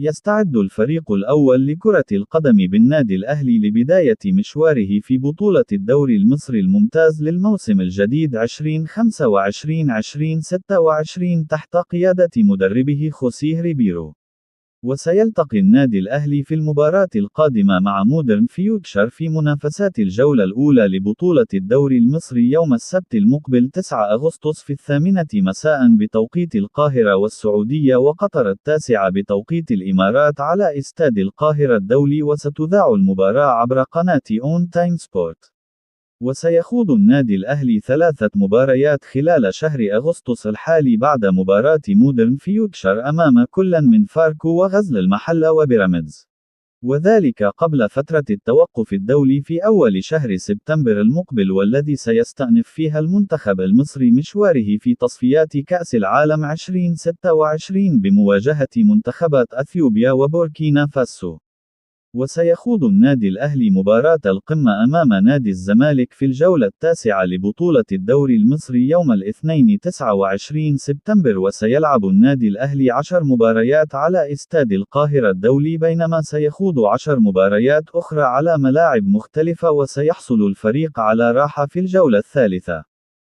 يستعد الفريق الأول لكرة القدم بالنادي الأهلي لبداية مشواره في بطولة الدوري المصري الممتاز للموسم الجديد 2025-2026 تحت قيادة مدربه خوسيه ريبيرو. وسيلتقي النادي الأهلي في المباراة القادمة مع مودرن فيوتشر في منافسات الجولة الأولى لبطولة الدوري المصري يوم السبت المقبل 9 أغسطس في 8 مساء بتوقيت القاهرة والسعودية، وقطر 9 بتوقيت الإمارات، على استاد القاهرة الدولي. وستذاع المباراة عبر قناة أون تايم سبورت. وسيخوض النادي الأهلي 3 مباريات خلال شهر أغسطس الحالي بعد مباراة مودرن فيوتشر أمام كل من فاركو وغزل المحلة وبيراميدز، وذلك قبل فترة التوقف الدولي في أول شهر سبتمبر المقبل، والذي سيستأنف فيها المنتخب المصري مشواره في تصفيات كأس العالم 2026 بمواجهة منتخبات أثيوبيا وبوركينا فاسو. وسيخوض النادي الأهلي مباراة القمة أمام نادي الزمالك في الجولة التاسعة لبطولة الدوري المصري يوم الاثنين 29 سبتمبر. وسيلعب النادي الأهلي 10 مباريات على استاد القاهرة الدولي، بينما سيخوض 10 مباريات أخرى على ملاعب مختلفة، وسيحصل الفريق على راحة في الجولة الثالثة.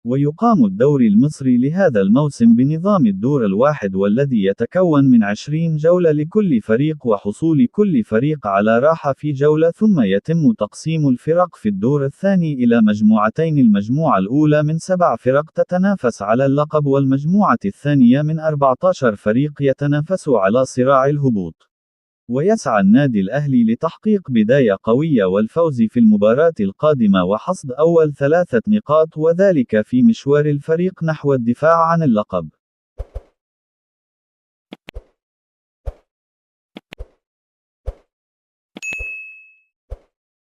ويقام الدوري المصري لهذا الموسم بنظام الدور الواحد، والذي يتكون من 20 جولة لكل فريق، وحصول كل فريق على راحة في جولة، ثم يتم تقسيم الفرق في الدور الثاني إلى مجموعتين: المجموعة الأولى من 7 فرق تتنافس على اللقب، والمجموعة الثانية من 14 فريق يتنافس على صراع الهبوط. ويسعى النادي الأهلي لتحقيق بداية قوية والفوز في المباراة القادمة وحصد أول 3 نقاط، وذلك في مشوار الفريق نحو الدفاع عن اللقب.